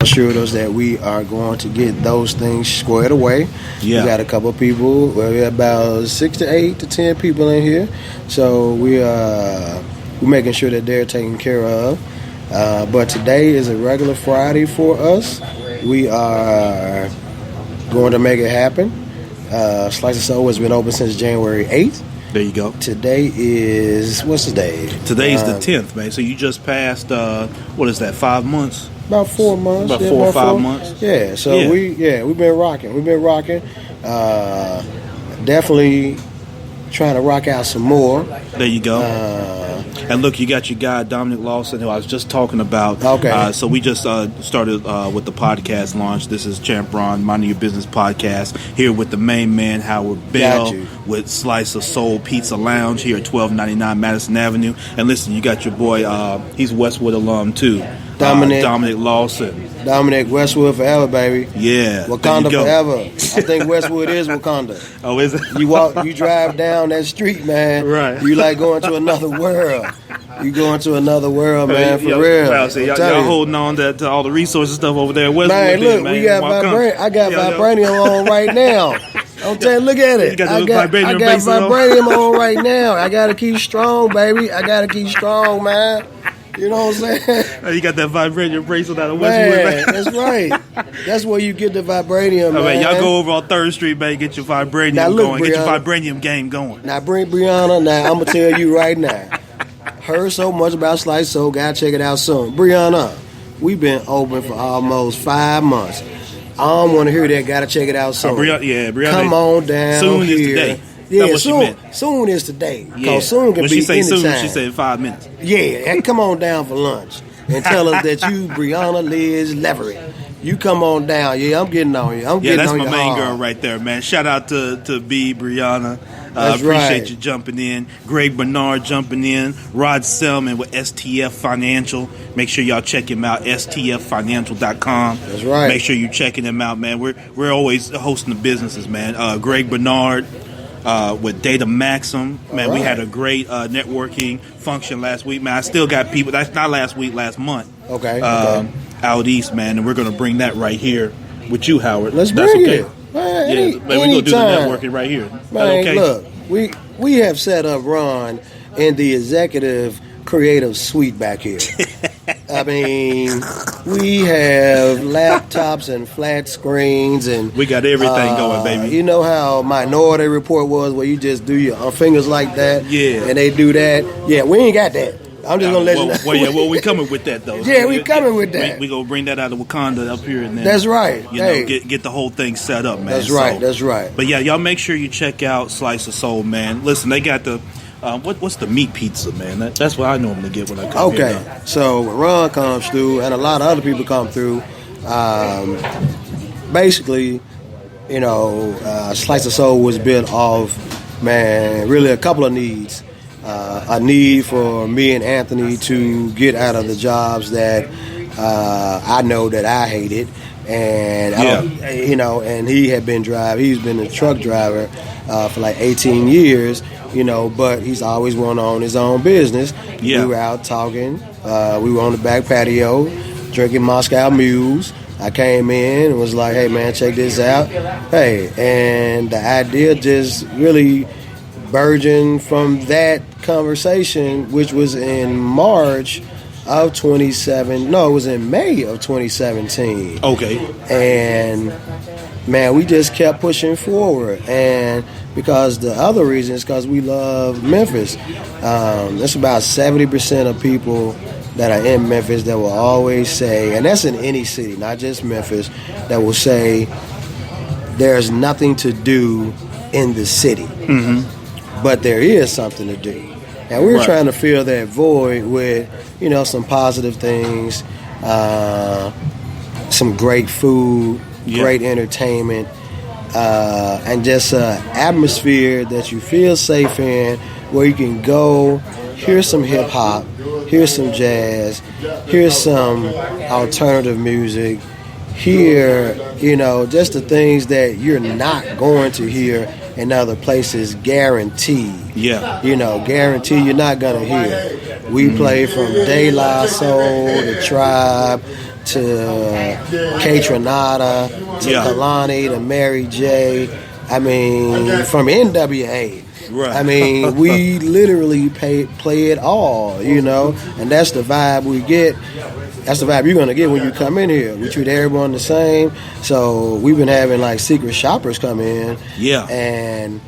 assured us that we are going to get those things squared away. Yeah. We got a couple of people. Well, we got about 6 to 8 to 10 people in here, so we're making sure that they're taken care of. But today is a regular Friday for us. We are going to make it happen. Slice of Soul has been open since January 8th. There you go. Today is, what's the day? Today's the 10th, man. So you just passed, what is that, 5 months? About 4 months. About 4 or 5 months. Yeah. So we've been rocking. We've been rocking. Definitely trying to rock out some more. There you go. And look, you got your guy Dominic Lawson, who I was just talking about. Okay. So we just started with the podcast launch. This is Champ Ron, Minding Your Business podcast, here with the main man, Howard Bell, with Slice of Soul Pizza Lounge here at 1299 Madison Avenue. And listen, you got your boy, he's Westwood alum too, Dominic Lawson. Dominic, Westwood forever, baby. Yeah. Wakanda forever. I think Westwood is Wakanda. Oh, is it? You drive down that street, man. Right. You like going to another world. You going to another world, man, for real. Well, see, y'all holding on to all the resources stuff over there at Westwood. Man, look, we got vibranium. I got vibranium on right now. I'm telling you, look at it. I got vibranium on right now. I got to keep strong, baby. I got to keep strong, man. You know what I'm saying? You got that vibranium bracelet out of Westwood, man. That's right. That's where you get the vibranium, man. Y'all go over on 3rd Street, man, get your vibranium going. Brianna, get your vibranium game going. Now, bring Brianna. Now, I'm going to tell you right now. Heard so much about Slice Soul. Gotta check it out soon. Brianna, we've been open for almost 5 months. I don't want to hear that. Gotta check it out soon. Brianna. Come on down soon here. Is today. Yeah, soon is today. Because soon can when be she say anytime. Soon, she said 5 minutes. Yeah, and come on down for lunch and tell us that you, Brianna Liz Leverett. You come on down. Yeah, I'm getting on you. That's my main girl right there, man. Shout out to B, Brianna. Appreciate you jumping in. Greg Bernard jumping in. Rod Selman with STF Financial. Make sure y'all check him out. STFFinancial.com. That's right. Make sure you're checking him out, man. We're always hosting the businesses, man. Greg Bernard with Data Maxim. Man, we had a great networking function last week, man. I still got people. That's not last week, last month. Okay. Out east, man. And we're going to bring that right here with you, Howard. Let's bring it. Man, we're going to do the networking right here. Man, okay? Look, we have set up Ron in the executive creative suite back here. I mean, we have laptops and flat screens, and we got everything going, baby. You know how Minority Report was, where you just do your fingers like that, and they do that. Yeah, we ain't got that. I'm just gonna let you know. Well, we coming with that though. Yeah, we coming with that. We gonna bring that out of Wakanda up here, and then that's right. You know, get the whole thing set up, man. That's right. That's right. But yeah, y'all make sure you check out Slice of Soul, man. Listen, they got the what's the meat pizza, man? That's what I normally get when I come here. Okay, so when Ron comes through, and a lot of other people come through, basically, Slice of Soul was built off, man, really a couple of needs. A need for me and Anthony to get out of the jobs that I know that I hated, and and he had been he's been a truck driver for like 18 years, but he's always went on his own business. We were out talking. We were on the back patio drinking Moscow Mules. I came in and was like, hey man, check this out. Hey, and the idea just really burgeoned from that conversation, which was in March of 27. No, it was in May of 2017. Okay. And man, we just kept pushing forward, and because the other reason is because we love Memphis. That's about 70% of people that are in Memphis that will always say, and that's in any city, not just Memphis, that will say there's nothing to do in the city. Mm-hmm. But there is something to do. And we're trying to fill that void with, some positive things, some great food, great entertainment, and just an atmosphere that you feel safe in, where you can go, hear some hip-hop, hear some jazz, hear some alternative music, hear, just the things that you're not going to hear in other places, guaranteed. Yeah. Guarantee you're not going to hear. We play from De La Soul, The Tribe, to K Tronada to Kalani to Mary J. I mean, from NWA. Right. I mean, we literally play it all, and that's the vibe we get. That's the vibe you're going to get when you come in here. We treat everyone the same. So we've been having, like, secret shoppers come in. Yeah. And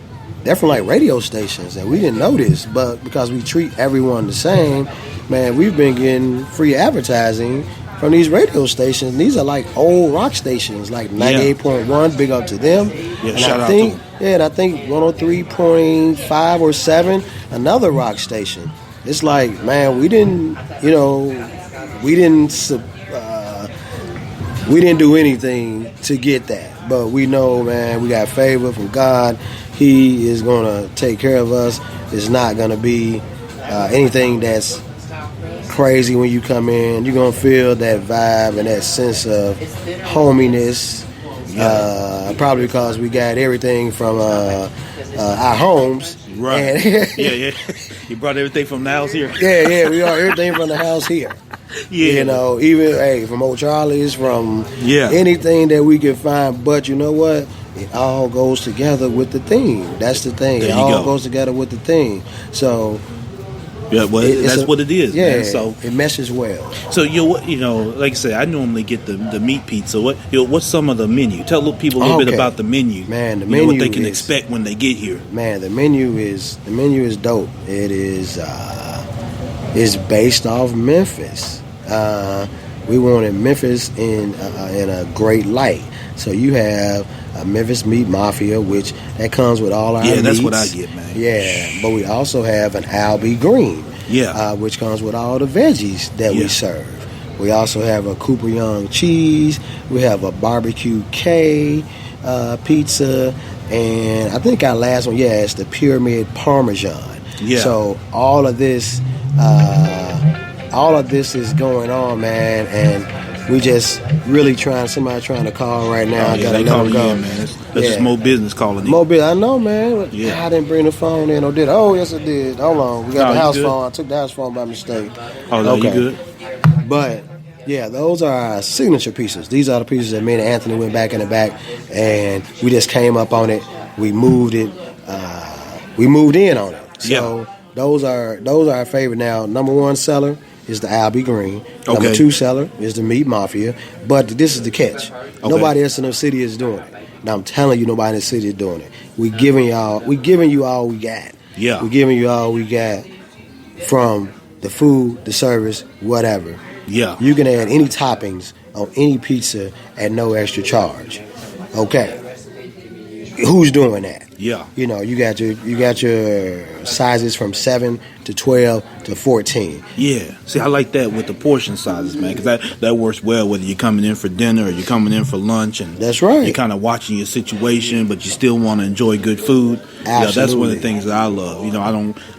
they're from, like, radio stations. And we didn't know this. But because we treat everyone the same, man, we've been getting free advertising from these radio stations. These are, like, old rock stations, like 98.1. Big up to them. Yeah, and shout out to them. Yeah, and I think 103.5 or 7, another rock station. It's like, man, we didn't do anything to get that, but we know, man, we got favor from God. He is going to take care of us. It's not going to be anything that's crazy when you come in. You're going to feel that vibe and that sense of hominess, probably because we got everything from our homes. Right. Yeah. You brought everything from the house here? Yeah, we are everything from the house here. Yeah. Even from Old Charlie's, from anything that we can find. But you know what? It all goes together with the theme. That's the thing. It all goes together with the theme. So yeah, well, that's what it is. Yeah, man. So it meshes well. So like I say, I normally get the meat pizza. What's some of the menu? Tell people a little bit about the menu. Man, the menu, what they can expect when they get here. Man, the menu is dope. It is based off Memphis. We wanted Memphis in a great light. So you have a Memphis Meat Mafia, which that comes with all our meats. Yeah, that's what I get, man. Yeah, but we also have an Albee Green, which comes with all the veggies that we serve. We also have a Cooper Young cheese. We have a barbecue K pizza, and I think our last one, it's the Pyramid Parmesan. Yeah. So all of this is going on, man, and we just really somebody trying to call right now. I gotta let them go. In, man. That's just more business calling in. More business, I know, man. I didn't bring the phone in or did. Oh, yes, I did. Hold on. We got the house phone. I took the house phone by mistake. Oh, no, you good? But, yeah, those are our signature pieces. These are the pieces that me and Anthony went back in the back, and we just came up on it. We moved it. We moved in on it. So those are our favorite. Now, number one seller is the Albee Green. Number two seller is the Meat Mafia. But this is the catch. Nobody else in the city is doing it. Now I'm telling you, nobody in the city is doing it. We giving you all we got. Yeah. We're giving you all we got, from the food, the service, whatever. Yeah. You can add any toppings on any pizza at no extra charge. Okay. Who's doing that? Yeah. You got your sizes from 7 to 12 to 14. Yeah. See, I like that with the portion sizes, man, because that works well whether you're coming in for dinner or you're coming in for lunch, and that's right. You're kind of watching your situation, but you still want to enjoy good food. Absolutely. That's one of the things that I love.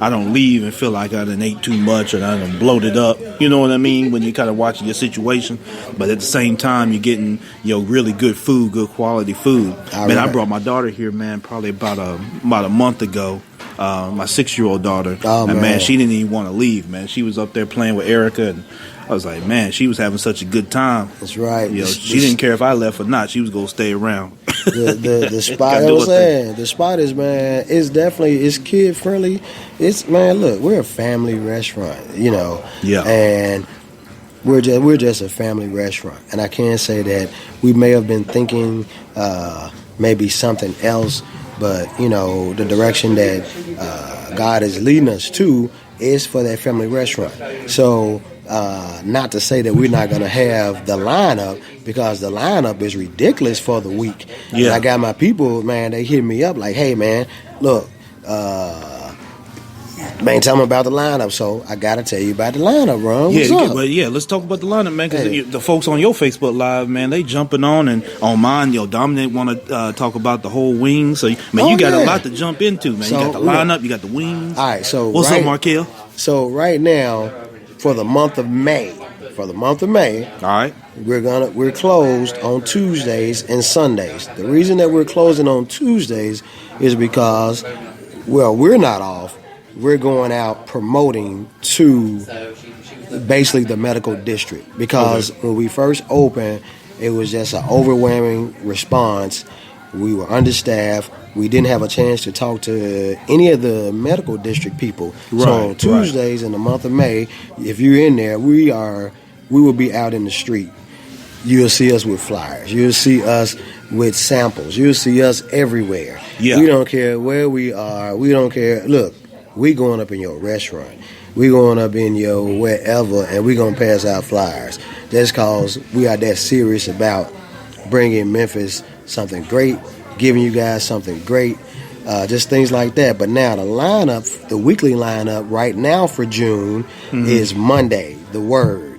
I don't leave and feel like I done ate too much or I done bloated up. You know what I mean? When you're kind of watching your situation, but at the same time you're getting really good food, good quality food. Man, I brought my daughter here, man, probably about a month ago. My 6-year-old daughter, and man, she didn't even want to leave. Man, she was up there playing with Erica, and I was like, man, she was having such a good time. That's right. She didn't care if I left or not. She was gonna stay around. The spot, I was saying, the spot is, man, it's kid friendly. It's, man, look, we're a family restaurant, Yeah. And we're just a family restaurant, and I can say that we may have been thinking maybe something else. But, the direction that God is leading us to is for that family restaurant. So, not to say that we're not going to have the lineup, because the lineup is ridiculous for the week. Yeah. And I got my people, man, they hit me up like, hey, man, look, man, tell me about the lineup. So I got to tell you about the lineup, Ron. What's up? Let's talk about the lineup, man, because the folks on your Facebook Live, man, they jumping on, and on mine, Dominic want to talk about the whole wing. So, man, you got a lot to jump into, man. So, you got the lineup, you got the wings. All right, so what's up, Markel? So right now, for the month of May, all right, we're closed on Tuesdays and Sundays. The reason that we're closing on Tuesdays is because, we're not off. We're going out promoting to basically the medical district, because when we first opened, it was just an overwhelming response. We were understaffed. We didn't have a chance to talk to any of the medical district people. So on Tuesdays in the month of May, if you're in there, we will be out in the street. You'll see us with flyers. You'll see us with samples. You'll see us everywhere. Yeah. We don't care where we are. We don't care. Look, we going up in your restaurant. We going up in your wherever, and we going to pass out flyers. That's because we are that serious about bringing Memphis something great, giving you guys something great, just things like that. But now the lineup, the weekly lineup right now for June is Monday, The Word.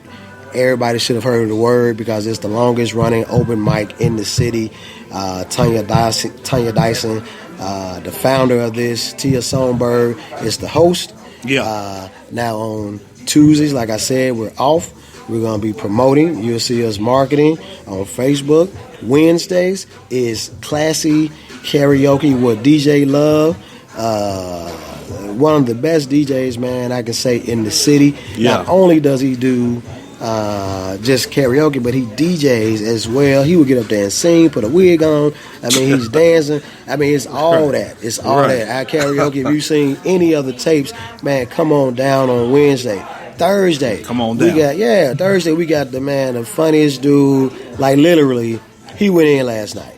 Everybody should have heard of The Word because it's the longest running open mic in the city. Tanya Dyson, the founder of this, Tia Sonberg, is the host. Yeah. Now on Tuesdays, like I said, we're off. We're going to be promoting. You'll see us marketing on Facebook. Wednesdays is Classy Karaoke with DJ Love. One of the best DJs, man, I can say in the city. Yeah. Not only does he do just karaoke, but he DJs as well. He would get up there and sing, put a wig on. I mean, he's dancing. I mean, it's all that. It's all that. Our karaoke, if you've seen any other tapes, man, come on down on Wednesday. Thursday, come on down. Thursday we got the funniest dude. Like literally, he went in last night,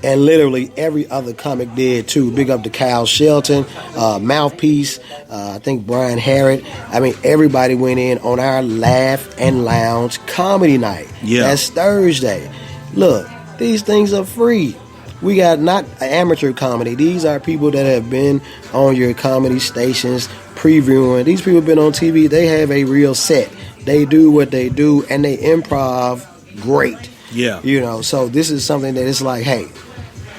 and literally every other comic did too. Big up to Kyle Shelton, Mouthpiece. I think Brian Harrod. I mean, everybody went in on our Laugh and Lounge comedy night. Yeah, that's Thursday. Look, these things are free. We got not amateur comedy. These are people that have been on your comedy stations previewing. These people have been on TV. They have a real set. They do what they do, and they improv great. Yeah. You know, so this is something that it's like, hey,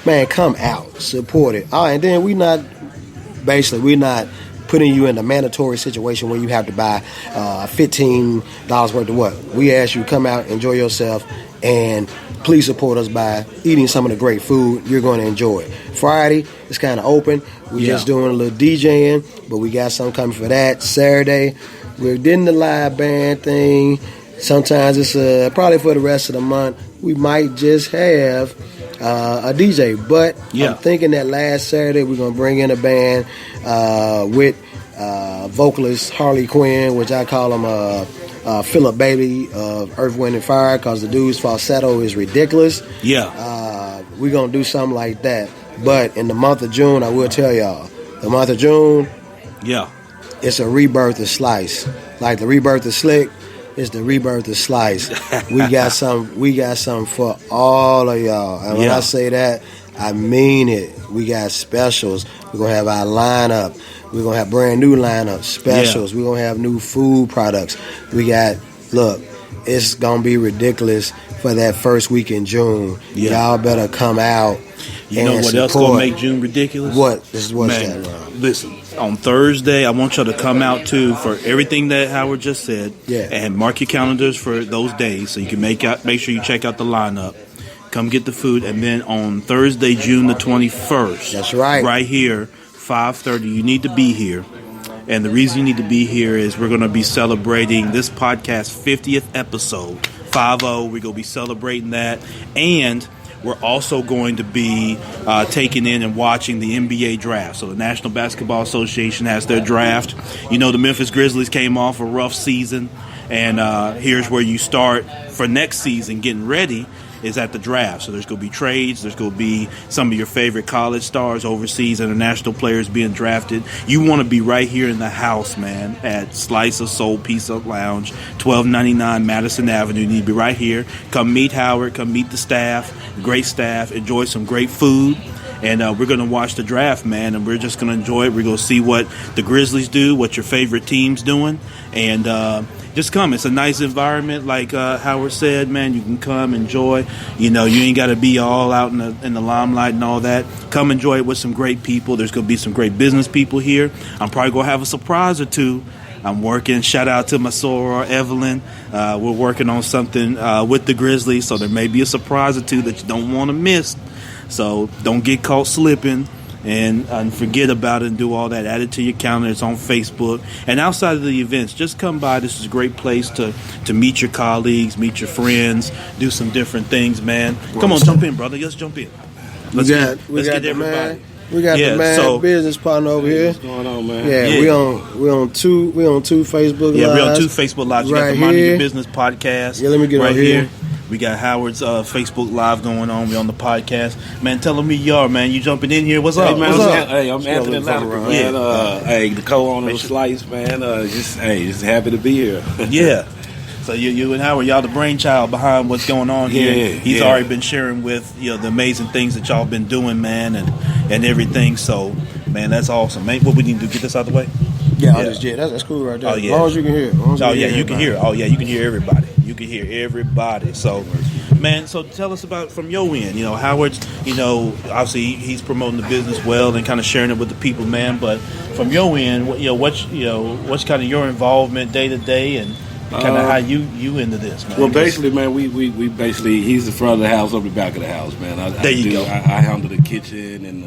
man, come out, support it. All right, and then we're not putting you in a mandatory situation where you have to buy $15 worth of what. We ask you to come out, enjoy yourself, and please support us by eating some of the great food you're going to enjoy. Friday, it's kind of open. We're just doing a little DJing, but we got something coming for that. Saturday, we're doing the live band thing. Sometimes it's probably for the rest of the month. We might just have a DJ, but I'm thinking that last Saturday we're going to bring in a band with vocalist Harley Quinn, which I call him Philip Bailey of Earth, Wind and Fire, because the dude's falsetto is ridiculous. Yeah. We're going to do something like that. But in the month of June, I will tell y'all, the month of June, it's a rebirth of Slice. Like the rebirth of Slick, it's the rebirth of Slice. We got some for all of y'all. And when I say that, I mean it. We got specials. We're going to have our lineup. We're going to have brand new lineup, specials. We're going to have new food products. It's going to be ridiculous for that first week in June. Y'all better come out. You know what else going to make June ridiculous? What? What's that, Ron? Listen, on Thursday, I want y'all to come out, too, for everything that Howard just said. Yeah. And mark your calendars for those days so you can make sure you check out the lineup. Come get the food. And then on Thursday, June the 21st. That's right. Right here, 5:30, you need to be here. And the reason you need to be here is we're going to be celebrating this podcast's 50th episode. 50, we're going to be celebrating that. And we're also going to be taking in and watching the NBA draft. So the National Basketball Association has their draft. You know, the Memphis Grizzlies came off a rough season. And here's where you start for next season getting ready is at the draft. So there's going to be trades. There's going to be some of your favorite college stars, overseas international players being drafted. You want to be right here in the house, man, at Slice of Soul Pizza Lounge, 1299 Madison Avenue. You need to be right here. Come meet Howard. Come meet the staff. Great staff. Enjoy some great food. And we're going to watch the draft, man, and we're just going to enjoy it. We're going to see what the Grizzlies do, what your favorite team's doing, and just come. It's a nice environment, like Howard said, man. You can come, enjoy. You know, you ain't got to be all out in the limelight and all that. Come enjoy it with some great people. There's going to be some great business people here. I'm probably going to have a surprise or two. I'm working. Shout out to my soror, Evelyn. We're working on something with the Grizzlies, so there may be a surprise or two that you don't want to miss. So don't get caught slipping. and forget about it and do all that. Add it to your calendar. It's on Facebook. And outside of the events, just come by. This is a great place to meet your colleagues, meet your friends, do some different things, man. Come on, jump in, brother. Let's jump in. Let's get everybody. We got the man business partner over here. What's going on, man? Yeah, we on two Facebook lives. Yeah, we're on 2 Facebook lives. You got the Mind Your Business podcast. Yeah, let me get right here. We got Howard's Facebook Live going on. We on the podcast. Man, tell them who you are, man. You jumping in here. What's up? Man, what's up? Hey, I'm Anthony Latimer, man. Hey, the co-owner of Slice, man. Just happy to be here. Yeah. So you and Howard, y'all the brainchild behind what's going on here. Yeah, He's already been sharing with the amazing things that y'all been doing, man, and everything. So, man, that's awesome, man. What we need to do, get this out of the way? That's cool right there. Oh, yeah. As long as you can hear. You can hear. Oh, yeah, you can hear everybody. You can hear everybody. So, man, so tell us about from your end. Howard's, obviously he's promoting the business well and kind of sharing it with the people, man. But from your end, what's kind of your involvement day to day and kind of how you into this, man? Well, basically, man, we he's the front of the house, up the back of the house, man. I handle the kitchen and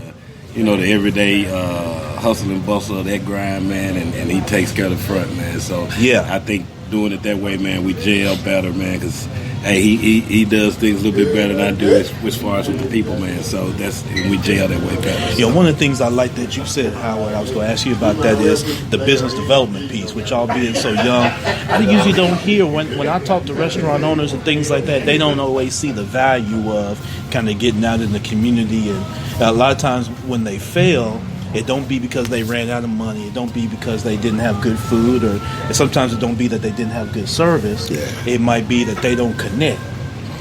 the everyday hustle and bustle of that grind, man, and he takes care of the front, man. So yeah, I think doing it that way, man, we gel better, man, because he does things a little bit better than I do as far as with the people, man. So we gel that way better. One of the things I like that you said, Howard, I was going to ask you about that is the business development piece, which y'all being so young, I usually don't hear when I talk to restaurant owners and things like that, they don't always see the value of kind of getting out in the community, and a lot of times when they fail, it don't be because they ran out of money. It don't be because they didn't have good food, or sometimes it don't be that they didn't have good service. Yeah. It might be that they don't connect.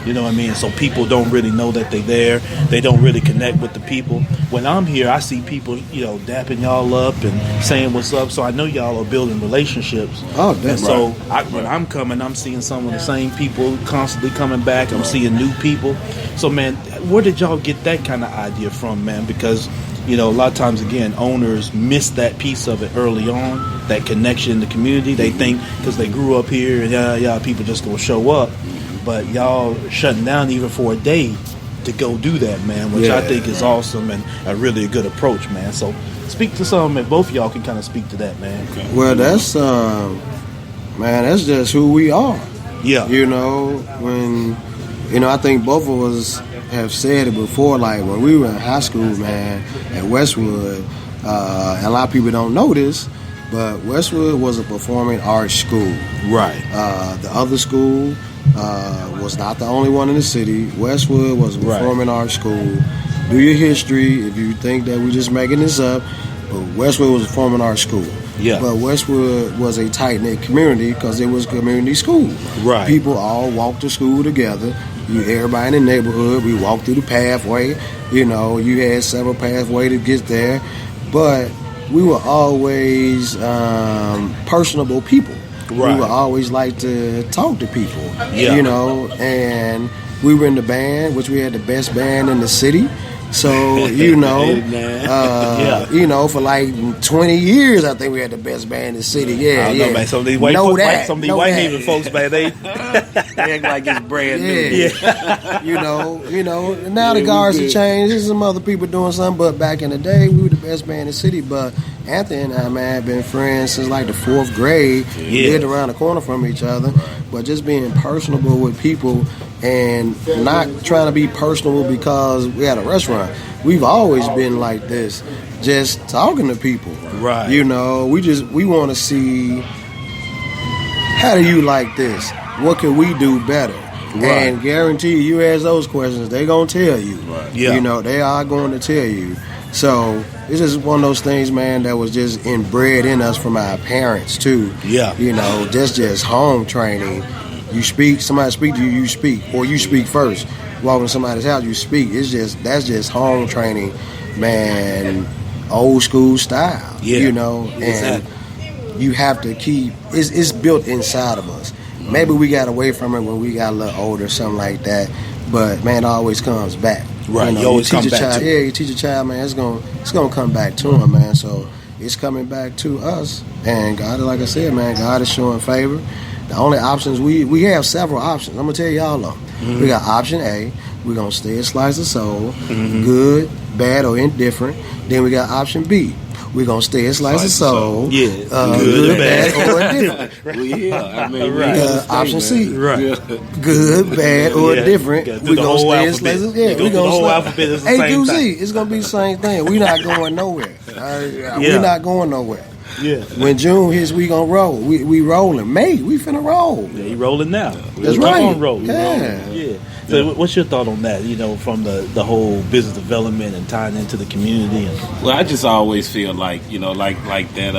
You know what I mean? So people don't really know that they're there. They don't really connect with the people. When I'm here, I see people, dapping y'all up and saying what's up. So I know y'all are building relationships. Oh, that's right. So when I'm coming, I'm seeing some of the same people constantly coming back. I'm seeing new people. So, man, where did y'all get that kind of idea from, man? Because a lot of times, again, owners miss that piece of it early on, that connection in the community. They think because they grew up here and people just going to show up. But y'all shutting down even for a day to go do that, man, which I think is awesome and a really good approach, man. So speak to some, and both of y'all can kind of speak to that, man. Okay. Well, that's just who we are. Yeah. When, I think both of us have said it before, like when we were in high school, man, at Westwood, a lot of people don't know this, but Westwood was a performing arts school. Right. The other school was not the only one in the city. Westwood was a performing arts school. Do your history if you think that we're just making this up, but Westwood was a performing arts school. Yeah. But Westwood was a tight-knit community because it was a community school. Right. People all walked to school together. Everybody in the neighborhood, we walked through the pathway. You had several pathways to get there. But we were always personable people. Right. We would always like to talk to people. Yeah. And we were in the band, which we had the best band in the city. So, for like 20 years, I think we had the best band in the city. Yeah, I don't know, man. Some of these Whitehaven folks, man, they act like it's brand new. Yeah. Now the guards have changed. There's some other people doing something, but back in the day, we were the best band in the city. But Anthony and I, man, have been friends since like the 4th grade. Yeah. We lived around the corner from each other, but just being personable with people and not trying to be personable because we had a restaurant. We've always been like this, just talking to people. Right. We want to see, how do you like this? What can we do better? Right. And guarantee you ask those questions, they're going to tell you. Right. Yeah. They are going to tell you. So it's just one of those things, man, that was just inbred in us from our parents, too. Yeah. Just home training. You speak, somebody speak to you, you speak. Or you speak first. Walk into somebody's house, you speak. That's just home training, man, old school style. Yeah. And exactly. You have to keep, it's built inside of us. Maybe we got away from it when we got a little older, something like that. But, man, it always comes back. Right, you always come back to it. Yeah, you teach a child, man, it's gonna come back to him, man. So it's coming back to us. And God, like I said, man, God is showing favor. The only options, we have several options. I'm going to tell y'all of them. Mm-hmm. We got option A. We're going to stay at Slice of Soul, good, bad, or indifferent. Then we got option B. We're going to stay at Slice of Soul, good, bad, or indifferent. Option C. Right. Good, bad, or indifferent. We're going to stay at Slice of Soul. We're going to the whole alphabet at the same time. A through Z. It's going to be the same thing. We're not going nowhere. We're not going nowhere. Yeah. When June hits, we gonna roll. We rolling. May, we finna roll. Yeah, you rolling now. That's right. On rolling. Yeah. Yeah. So what's your thought on that, from the whole business development and tying into the community? Well, I just always feel like, like that,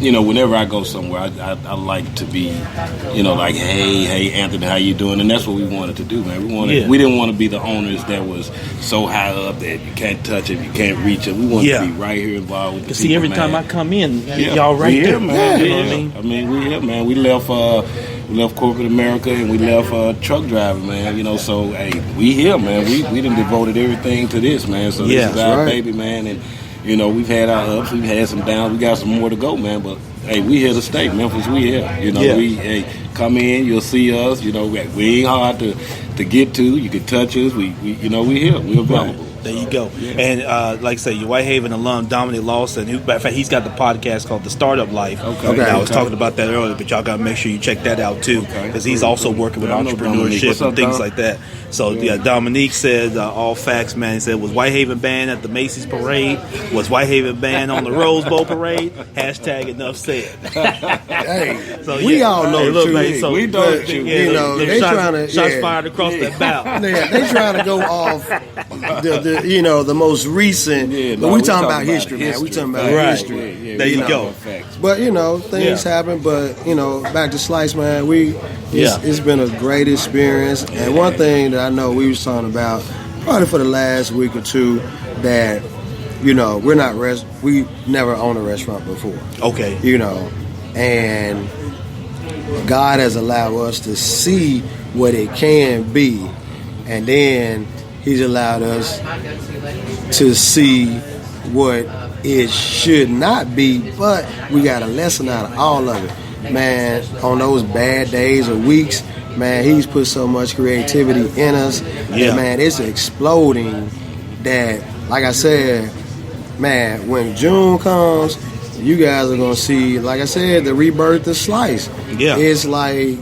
whenever I go somewhere, I like to be, like, hey, Anthony, how you doing? And that's what we wanted to do, man. We didn't want to be the owners that was so high up that you can't touch it, you can't reach it. We wanted to be right here involved with the people, every time I come in, y'all right there, man. You know what I mean? I mean, we here, man. We left corporate America and we left truck driving, man. So hey, we here, man. We done devoted everything to this, man. So this is our baby, man. And we've had our ups, we've had some downs, we got some more to go, man. But hey, we here to stay, Memphis. We here. We come in, you'll see us. We ain't hard to get to. You can touch us. We here. We're available. There you go. Yeah. And like I say, your Whitehaven alum, Dominic Lawson, in fact, he's got the podcast called The Startup Life. Okay. I was talking about that earlier, but y'all got to make sure you check that out, too, because he's also working with entrepreneurship and things like that. So, Dominique said, all facts, man. He said, was Whitehaven banned at the Macy's parade? Was Whitehaven banned on the Rose Bowl parade? Hashtag enough said. Hey, so, we all know the truth. So, we know the truth. They trying to... Shots fired across that bow. They trying to go off the most recent, but we talking about history, man. We talking about history. There you go. But things happen. But back to Slice, man. It's been a great experience. And one thing that I know we was talking about probably for the last week or two that we never owned a restaurant before. Okay. And God has allowed us to see what it can be, and then He's allowed us to see what it should not be, but we got a lesson out of all of it. Man, on those bad days or weeks, man, He's put so much creativity in us. Yeah. Man, it's exploding that, like I said, man, when June comes, you guys are going to see, like I said, the rebirth of Slice. Yeah. It's like,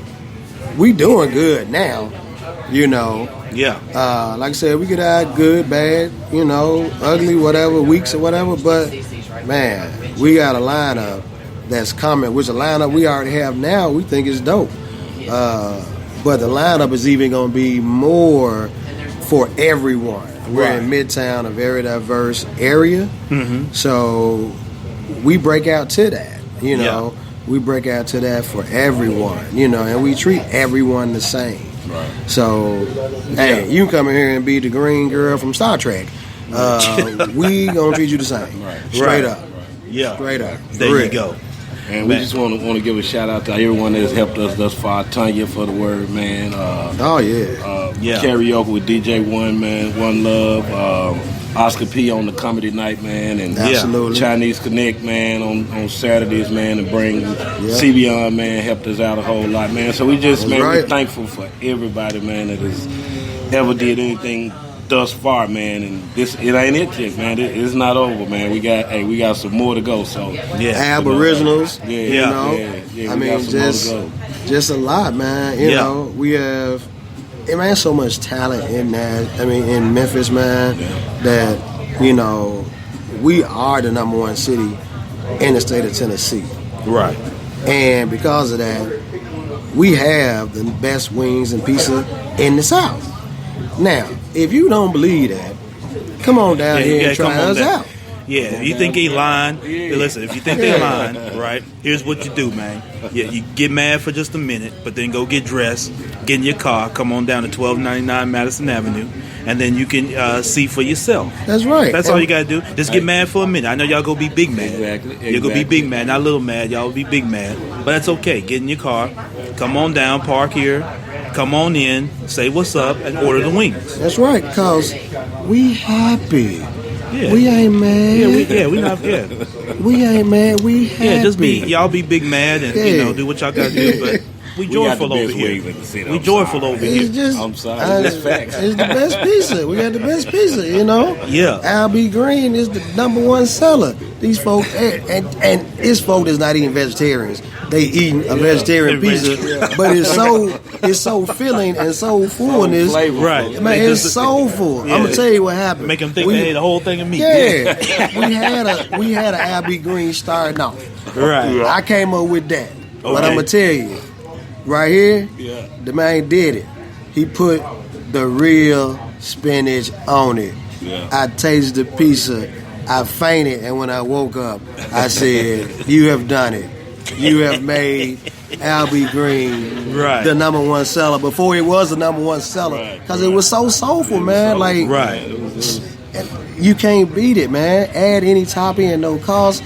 we doing good now, Yeah. Like I said, we could have good, bad, ugly, whatever, weeks or whatever. But, man, we got a lineup that's coming, which a lineup we already have now we think is dope. But the lineup is even going to be more for everyone. We're in Midtown, a very diverse area. Mm-hmm. So we break out to that, We break out to that for everyone, and we treat everyone the same. Right. So, hey, you can come in here and be the green girl from Star Trek. We gonna treat you the same, straight up. Yeah, straight up. There you go. And we just want to give a shout out to everyone that has helped us thus far. Tanya for the word, man. Karaoke with DJ One, man. One Love. Oscar P on the comedy night, man, and Absolutely. Chinese Connect, man, on Saturdays, man, and bring CBon, man, helped us out a whole lot, man. So we just, we're thankful for everybody, man, that has ever did anything thus far, man. And it ain't it yet, man. It's not over, man. We got some more to go. So Aboriginals, I mean, just a lot, man. You know, we have. Man, so much talent in that. I mean, in Memphis, man, that, we are the number one city in the state of Tennessee. Right. And because of that, we have the best wings and pizza in the South. Now, if you don't believe that, come on down here and try us out. Yeah, if you think he lying, listen, if you think they're lying, right, here's what you do, man. Yeah, you get mad for just a minute, but then go get dressed, get in your car, come on down to 1299 Madison Avenue, and then you can see for yourself. That's right. That's all you got to do. Just get mad for a minute. I know y'all going to be big mad. Exactly. You're going to be big mad, not a little mad. Y'all will be big mad. But that's okay. Get in your car, come on down, park here, come on in, say what's up, and order the wings. That's right, because we happy. Yeah. We ain't mad. We not. Yeah, we ain't mad. We happy. Yeah, just be y'all be big mad and do what y'all gotta do. But We joyful over here. We joyful over here. I'm sorry. It's the best pizza. We got the best pizza, you know? Yeah. Al-B Green is the #1 seller. These folks, and his folk is not eating vegetarians. They eating a vegetarian pizza, but it's so filling and so fullness. Right. Man, it's soulful. Yeah. I'm gonna tell you what happened. Make them think they ate a whole thing of meat. Yeah. we had a Al-B Green starting off. Right. I came up with that. But Okay. I'm gonna tell you, right here, the man did it. He put the real spinach on it. Yeah. I tasted the pizza. I fainted, and when I woke up, I said, "You have done it. You have made Al-B Green Right. the #1 seller before it was the #1 seller because it was so soulful, man. Like, Right. you can't beat it, man. Add any topping and no cost.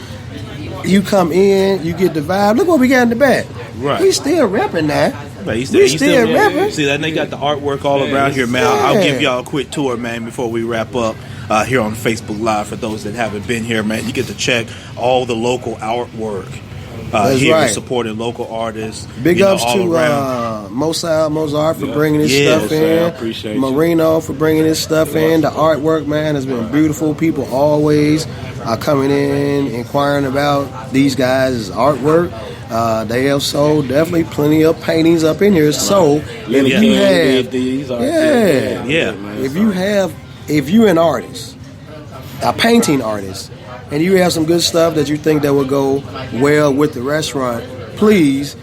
You come in, you get the vibe. Look what we got in the back. Right. We still repping that. Right, We still repping. See that they got the artwork all around here, man. I'll give y'all a quick tour, man, before we wrap up here on Facebook Live. For those that haven't been here, man, you get to check all the local artwork here, right. supporting local artists. Big ups all to around. Mozart for bringing his stuff Mozart, in. appreciate you. Marino for bringing his stuff in. The artwork, man, has been beautiful. People always are coming in, inquiring about these guys' artwork. They have sold definitely plenty of paintings up in here. So if you have, if you're an artist, a painting artist, and you have some good stuff that you think that would go well with the restaurant, please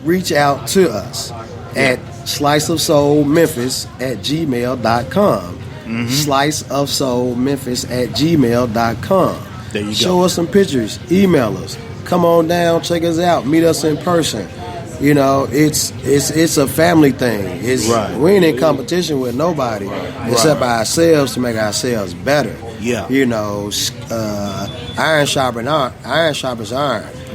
reach out to us at sliceofsoulmemphis@gmail.com. Sliceofsoulmemphis@gmail.com. There you go. Show us some pictures. Email us. Come on down. Check us out. Meet us in person. You know, it's a family thing. We ain't in competition with nobody except ourselves to make ourselves better. Yeah. You know, iron sharpens iron.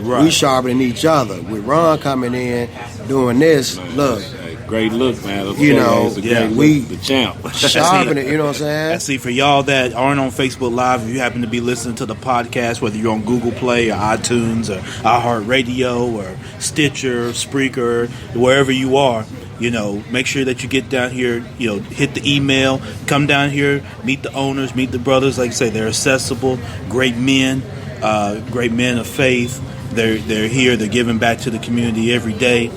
Right. We sharpening each other. With Ron coming in doing this, look. Great look, man. You know, the champ. Sharpen it, you know what I'm saying? And see, for y'all that aren't on Facebook Live, if you happen to be listening to the podcast, whether you're on Google Play or iTunes or iHeartRadio or Stitcher, Spreaker, wherever you are, you know, make sure that you get down here, you know, hit the email, come down here, meet the owners, meet the brothers. Like I say, they're accessible, great men of faith. They're here, they're giving back to the community every day.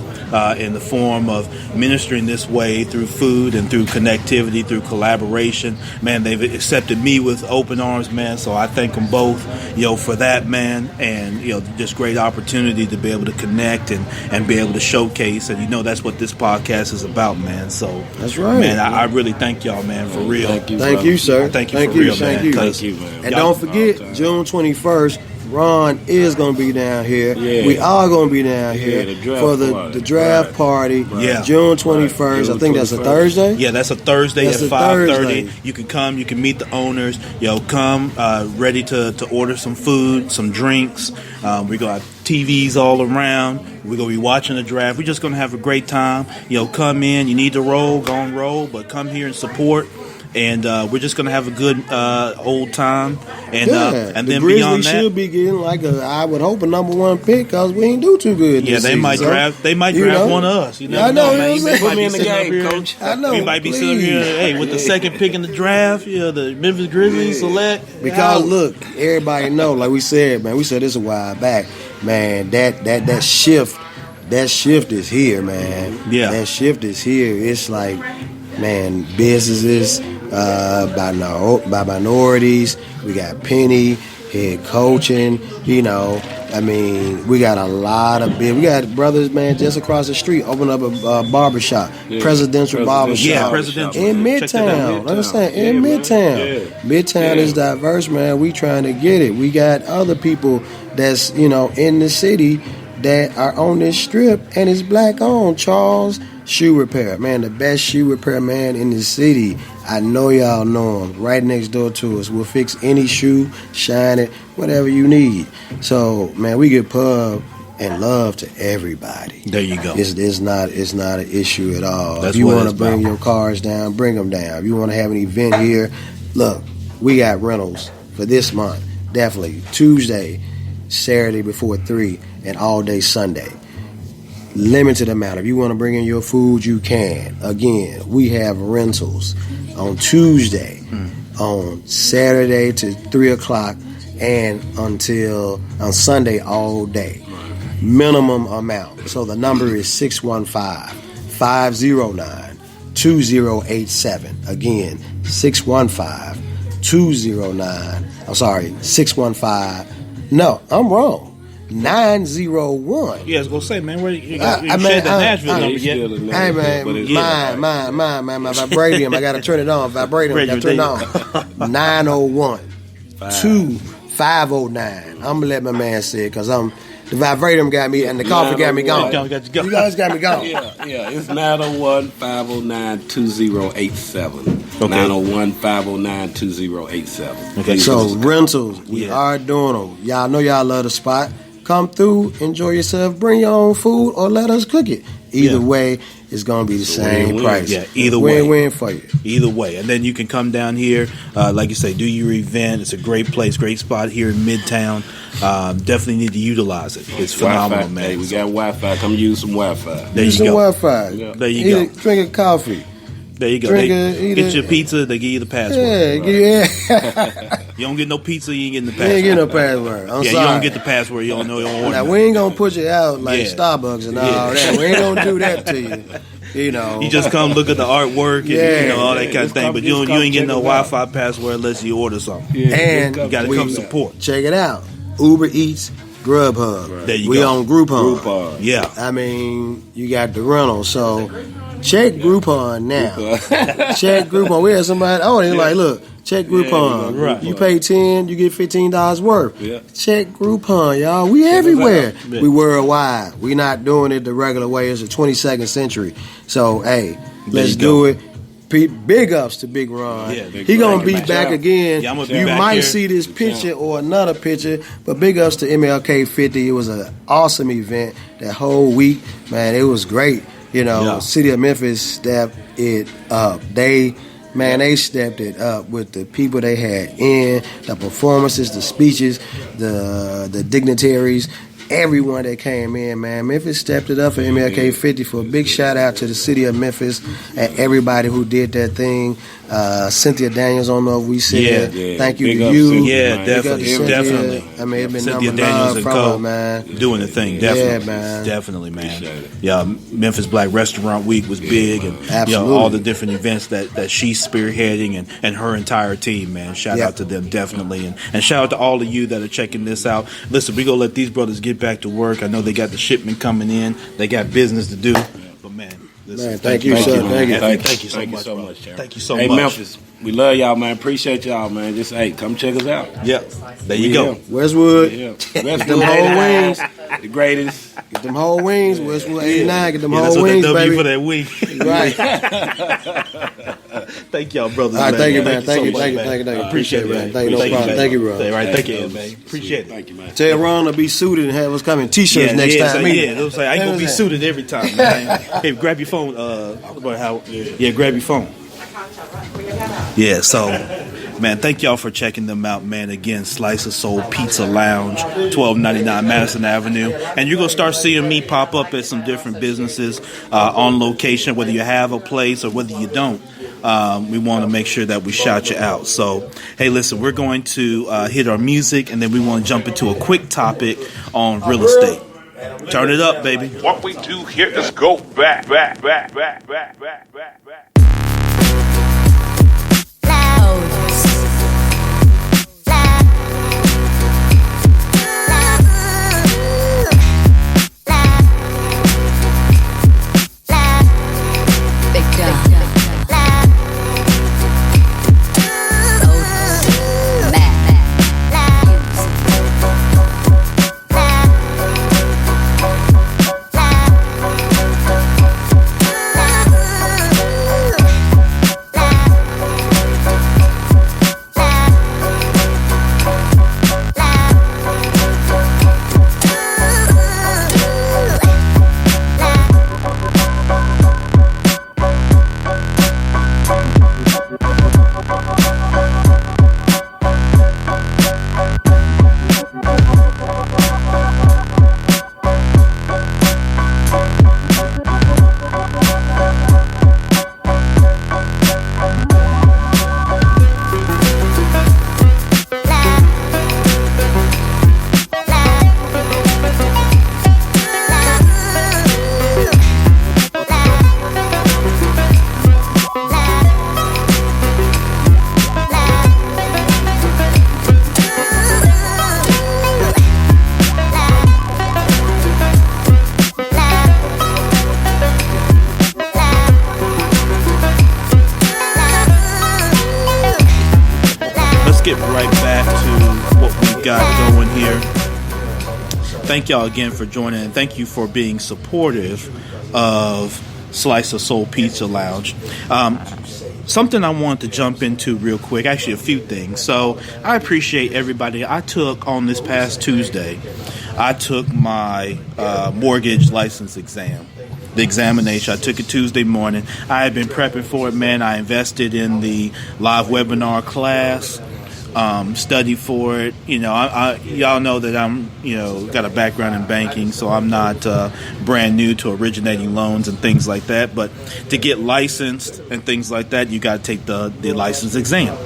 In the form of ministering this way through food and through connectivity, through collaboration. Man, they've accepted me with open arms, man, so I thank them both, you know, for that, man, and, you know, just great opportunity to be able to connect and be able to showcase, and, you know, that's what this podcast is about, man, so. That's right. Man, I really thank y'all, man, for real. Thank you, sir. Thank you for real, man. Thank you, man. And don't forget, June 21st, Ron is going to be down here. Yeah. We are going to be down here the draft for the draft party. Yeah. June 21st. I think that's a Thursday. Yeah, that's a Thursday That's at a 5:30. Thursday. You can come. You can meet the owners. You know, come ready to order some food, some drinks. We're gonna have TVs all around. We're gonna be watching the draft. We're just gonna have a great time. You know, come in. You need to roll, go and roll, but come here and support. And we're just gonna have a good old time, and then the beyond Grizzlies that, should be getting I would hope a #1 pick because we ain't do too good. yeah, this they season, might so, draft. They might you draft know. one of us. You never I know, man. you know what I'm might saying? be in the sitting up game, here. coach. I know. We might be sitting please. here, hey, with the second pick in the draft. Yeah, the Memphis Grizzlies select. Because look, everybody know, like we said, man. We said this a while back, man. That shift is here, man. Yeah. That shift is here. It's like, man, businesses by minorities. We got Penny head coaching. You know, I mean, we got a lot of we got brothers, man, just across the street open up a barbershop, presidential barbershop. Yeah, presidential. In Check that out. Midtown. Understand? In Midtown. Midtown is diverse, man. We trying to get it. We got other people that's, you know, in the city that are on this strip and it's black owned. Charles Shoe Repair, man, the best shoe repair man in the city. I know y'all know him. Right next door to us. We'll fix any shoe, shine it, whatever you need. So, man, we give pub and love to everybody. There you go. It's not an issue at all. That's if you what want to it's bring about. your cars down, bring them down. If you want to have an event here, look, we got rentals for this month. Definitely Tuesday, Saturday before 3, and all day Sunday. limited amount. If you want to bring in your food, you can. Again, we have rentals on Tuesday, on Saturday to 3 o'clock, and until on Sunday all day. Minimum amount. So the number is 615-509-2087. Again, 615-209. I'm sorry, 615. No, I'm wrong. 901. Yeah, I was gonna say, man, where you shared the Nashville number yet? Hey, man, my vibranium. I gotta turn it on. Vibranium, I gotta turn it on. 901-2509. I'm gonna let my man say it because the vibranium got me and the coffee got me gone. You guys got me gone. Yeah, it's 901-509-2087. Okay. 901-509-2087. Okay. So rentals, we are doing them. Y'all know y'all love the spot. Come through, enjoy yourself, bring your own food, or let us cook it. Either way, it's going to be the same price. Yeah, either way. Win-win for you. Either way. And then you can come down here, like you say, do your event. It's a great place, great spot here in Midtown. Definitely need to utilize it. It's phenomenal, Wi-Fi. man. Hey, we got Wi-Fi. Come use some Wi-Fi. There use you some go. Wi-Fi. Yeah. There you go. Drink a coffee. There you go. Get your pizza, they give you the password. Yeah. You don't get no pizza, you ain't getting the You password. ain't getting no password. I'm sorry. You don't get the password, you don't know your order. Now, we ain't going to put you out like Starbucks and all that. We ain't going to do that to you. You know. You just come look at the artwork and all that kind of thing, but you ain't getting no Wi-Fi password unless you order something. Yeah, and you got to come support. Check it out. Uber Eats, Grubhub. Right. There you we go. on Groupon. Yeah. I mean, you got the rental. So check Groupon now. Check Groupon. We had somebody, like, look, check Groupon. Right. You pay 10, you get $15 worth. Yeah. Check Groupon, y'all. We everywhere. We worldwide. We not doing it the regular way. It's the 22nd century. So, hey, let's do it. Big ups to Big Ron. Yeah, he gonna be back again. Yeah, you might see this picture or another picture, but big ups to MLK 50. It was an awesome event that whole week, man. It was great. You know, City of Memphis stepped it up. They stepped it up with the people they had in, the performances, the speeches, the dignitaries. Everyone that came in, man. Memphis stepped it up for MLK 50 for a big shout out to the city of Memphis and everybody who did that thing. Cynthia Daniels, I don't know if we said thank you to you. Yeah, definitely. I mean, it's been Cynthia number Daniels 9 and from Co. her, man. Doing the thing, definitely. Yeah, man. Definitely, man. Yeah, Memphis Black Restaurant Week was big, and all the different events that she's spearheading and her entire team, man. Shout out to them, definitely. And shout out to all of you that are checking this out. Listen, we going to let these brothers get back to work. I know they got the shipment coming in. They got business to do. But, man, thank you, sir. Thank you so much. Thank you so much. Hey, Memphis, we love y'all, man. Appreciate y'all, man. Just, come check us out. Yep. There you go. Westwood. Westwood, them whole wings. The greatest. Get them whole wings. Westwood 89. Get them whole that's wings, what baby. For that wing. Right. Thank y'all, brothers. All right, thank you, man. Thank you. Appreciate it, man. Thank you, no problem. Thank you, Ron. Right, thank you, man. Appreciate it. Thank you, man. Tell Ron to be suited and have us come in t-shirts next time. I ain't gonna be suited every time, man. Hey, grab your phone. Grab your phone. Yeah, so, man, thank y'all for checking them out, man. Again, Slice of Soul Pizza Lounge, 1299 Madison Avenue. And you're going to start seeing me pop up at some different businesses on location, whether you have a place or whether you don't. We want to make sure that we shout you out. So, hey, listen, we're going to hit our music, and then we want to jump into a quick topic on real estate. Turn it up, baby. What we do here is go back. we've got going here. Thank y'all again for joining, and thank you for being supportive of Slice of Soul Pizza Lounge. Something I want to jump into real quick, actually a few things. So I appreciate everybody. I took on this past Tuesday, I took my mortgage license exam. The examination. I took it Tuesday morning. I had been prepping for it, man. I invested in the live webinar class, studied for it. You know, y'all know that I'm, got a background in banking, so I'm not brand new to originating loans and things like that. But to get licensed and things like that, you got to take the license exam.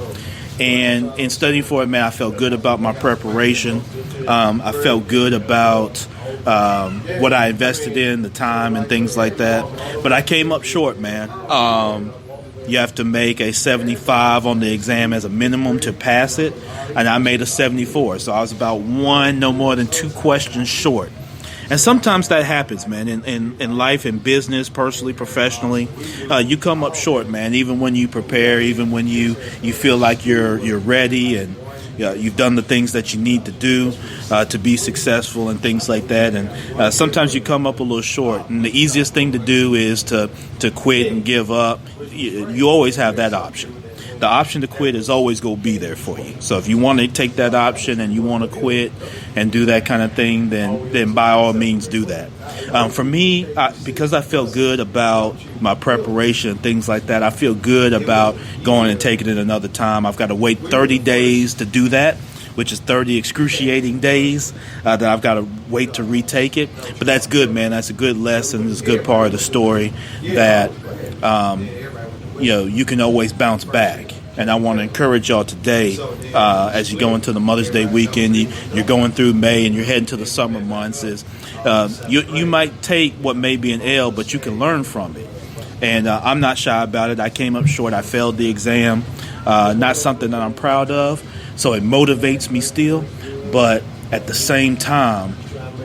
And in studying for it, man, I felt good about my preparation. I felt good about what I invested in, the time and things like that. But I came up short, man. You have to make a 75 on the exam as a minimum to pass it. And I made a 74. So I was about no more than 2 questions short. And sometimes that happens, man, in life, in business, personally, professionally. You come up short, man, even when you prepare, even when you feel like you're ready and you've done the things that you need to do to be successful and things like that. And sometimes you come up a little short. And the easiest thing to do is to quit and give up. You always have that option. The option to quit is always going to be there for you. So if you want to take that option and you want to quit and do that kind of thing, then by all means do that. For me, because I felt good about my preparation and things like that, I feel good about going and taking it another time. I've got to wait 30 days to do that, which is 30 excruciating days that I've got to wait to retake it. But that's good, man. That's a good lesson. It's a good part of the story that you can always bounce back. And I want to encourage y'all today, as you go into the Mother's Day weekend, you're going through May and you're heading to the summer months, is you might take what may be an L, but you can learn from it. And I'm not shy about it. I came up short. I failed the exam. Not something that I'm proud of. So it motivates me still. But at the same time,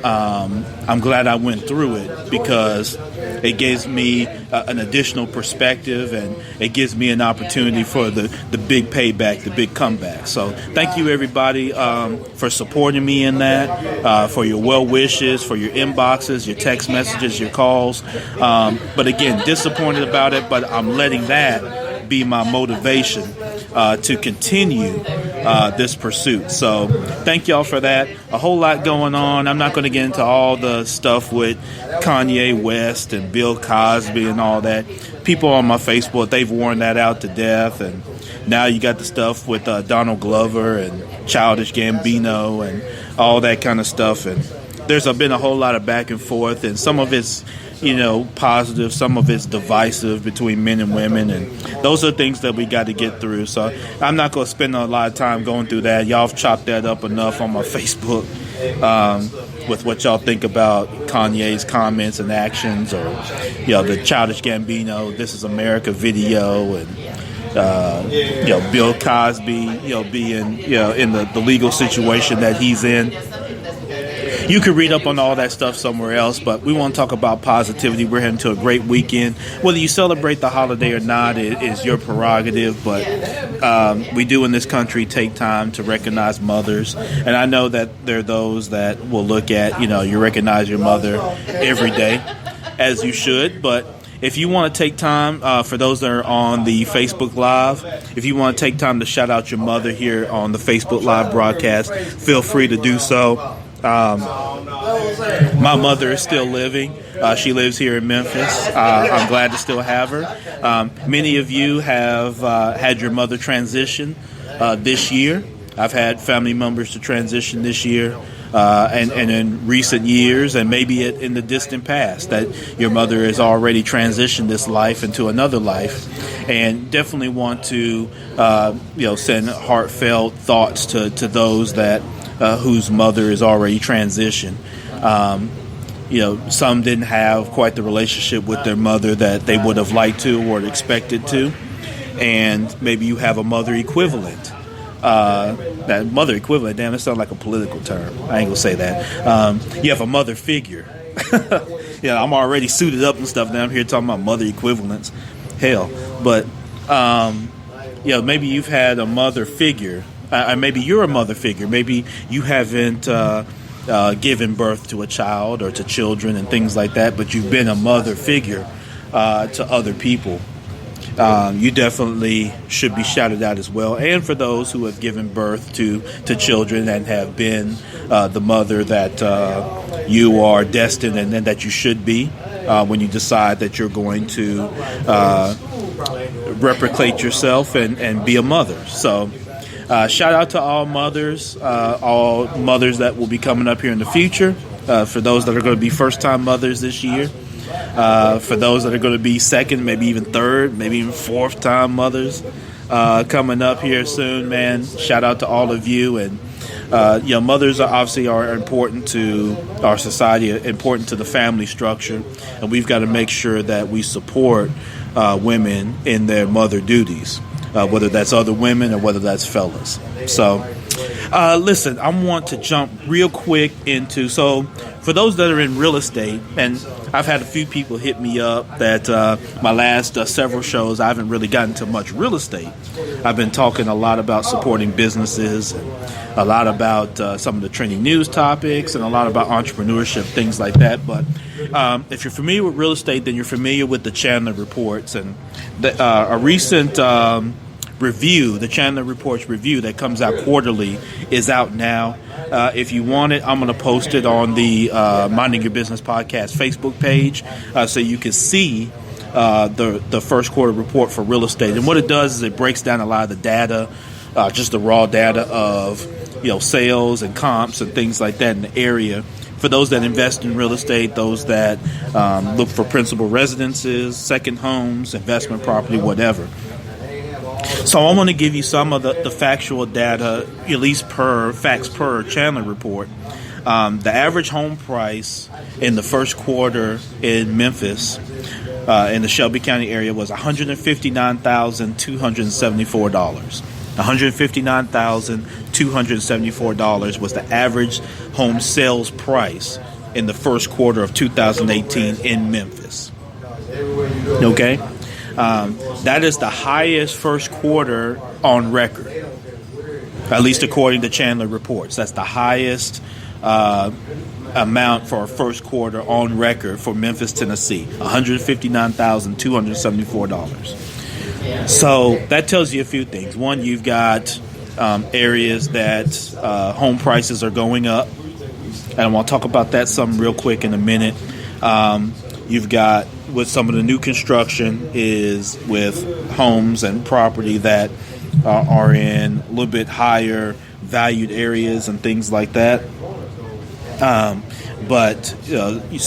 I'm glad I went through it because it gives me an additional perspective and it gives me an opportunity for the big payback, the big comeback. So thank you, everybody, for supporting me in that, for your well wishes, for your inboxes, your text messages, your calls. But again, disappointed about it, but I'm letting that be my motivation to continue this pursuit. So thank y'all for that. A whole lot going on. I'm not going to get into all the stuff with Kanye West and Bill Cosby and all that. People on my Facebook, they've worn that out to death. And now you got the stuff with Donald Glover and Childish Gambino and all that kind of stuff. And there's been a whole lot of back and forth, and some of it's positive, some of it's divisive between men and women, and those are things that we got to get through. So I'm not going to spend a lot of time going through that. Y'all have chopped that up enough on my Facebook with what y'all think about Kanye's comments and actions, or the Childish Gambino "This Is America" video, and Bill Cosby being in the legal situation that he's in. You can read up on all that stuff somewhere else, but we want to talk about positivity. We're heading to a great weekend. Whether you celebrate the holiday or not is your prerogative, but we do in this country take time to recognize mothers. And I know that there are those that will look at, you recognize your mother every day, as you should, but if you want to take time, for those that are on the Facebook Live, if you want to take time to shout out your mother here on the Facebook Live broadcast, feel free to do so. My mother is still living. She lives here in Memphis. I'm glad to still have her. Many of you have had your mother transition this year. I've had family members to transition this year. And in recent years, and maybe in the distant past, that your mother has already transitioned this life into another life, and definitely want to, send heartfelt thoughts to those that whose mother is already transitioned. Some didn't have quite the relationship with their mother that they would have liked to or expected to, and maybe you have a mother equivalent. That mother equivalent, damn, that sounds like a political term. I ain't gonna say that. You have a mother figure. I'm already suited up and stuff. Now I'm here talking about mother equivalents. Hell, but maybe you've had a mother figure maybe you're a mother figure. Maybe you haven't given birth to a child or to children and things like that, but you've been a mother figure to other people. You definitely should be shouted out as well. And for those who have given birth to children and have been the mother that you are destined and that you should be when you decide that you're going to replicate yourself and be a mother. So shout out to all mothers that will be coming up here in the future. For those that are going to be first-time mothers this year. For those that are going to be second, maybe even third, maybe even fourth-time mothers coming up here soon, man. Shout out to all of you. And, mothers are important to our society, important to the family structure. And we've got to make sure that we support women in their mother duties, whether that's other women or whether that's fellas. So, listen, I want to jump real quick into, so for those that are in real estate, and I've had a few people hit me up that my last several shows, I haven't really gotten to much real estate. I've been talking a lot about supporting businesses, a lot about some of the trending news topics, and a lot about entrepreneurship, things like that. But if you're familiar with real estate, then you're familiar with the Chandler Reports. And a recent review, the Chandler Reports review that comes out quarterly, is out now. If you want it, I'm going to post it on the Minding Your Business Podcast Facebook page so you can see the first quarter report for real estate. And what it does is it breaks down a lot of the data, just the raw data of sales and comps and things like that in the area. For those that invest in real estate, those that look for principal residences, second homes, investment property, whatever. So I want to give you some of the factual data, at least facts per Chandler Report. The average home price in the first quarter in Memphis, in the Shelby County area, was $159,274. $159,274 was the average home sales price in the first quarter of 2018 in Memphis. Okay? That is the highest first quarter on record, at least according to Chandler Reports. That's the highest amount for a first quarter on record for Memphis, Tennessee, $159,274. So that tells you a few things. One, you've got areas that home prices are going up, and I want to talk about that some real quick in a minute. You've got, with some of the new construction, is with homes and property that are in a little bit higher valued areas and things like that. So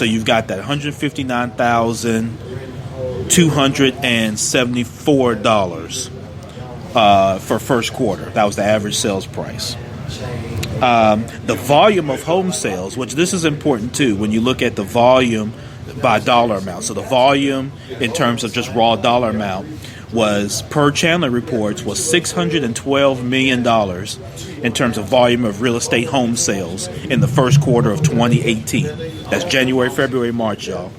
you've got that $159,274 for first quarter. That was the average sales price. The volume of home sales, which this is important too, when you look at the volume by dollar amount. So the volume in terms of just raw dollar amount was, per Chandler Reports, was $612 million in terms of volume of real estate home sales in the first quarter of 2018. That's January, February, March, y'all.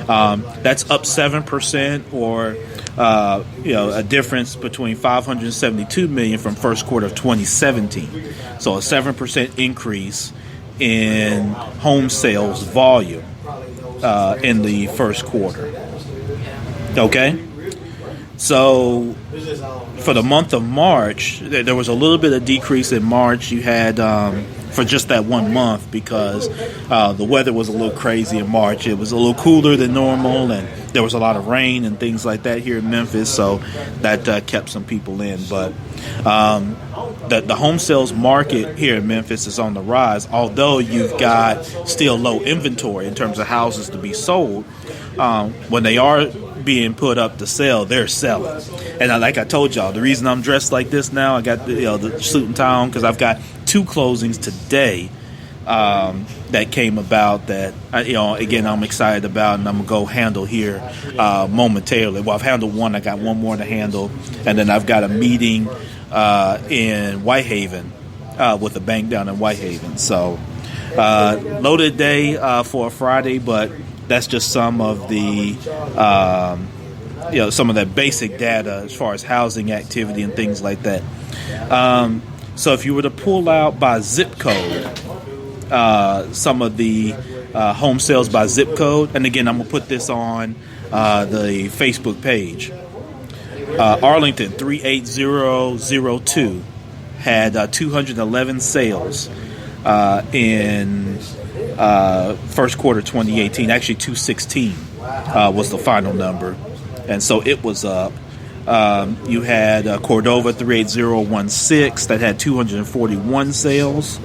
That's up 7%, or a difference between $572 million from first quarter of 2017. So a 7% increase in home sales volume in the first quarter. Okay? So for the month of March, there was a little bit of decrease in March. You had for just that 1 month, because the weather was a little crazy in March. It was a little cooler than normal, and there was a lot of rain and things like that here in Memphis, so that kept some people in. But the home sales market here in Memphis is on the rise, although you've got still low inventory in terms of houses to be sold. When they are being put up to sell, they're selling. And like I told y'all, the reason I'm dressed like this now, I got the suit and tie on, because I've got 2 closings today that came about that again, I'm excited about, and I'm gonna go handle here momentarily. Well, I've handled one. I got one more to handle, and then I've got a meeting in Whitehaven with a bank down in Whitehaven. So loaded day for a Friday, but that's just some of the some of that basic data as far as housing activity and things like that. So if you were to pull out by zip code, some of the home sales by zip code, and again, I'm going to put this on the Facebook page. Arlington 38002 had 211 sales in first quarter 2018. Actually, 216 was the final number, and so it was up. You had Cordova 38016 that had 241 sales.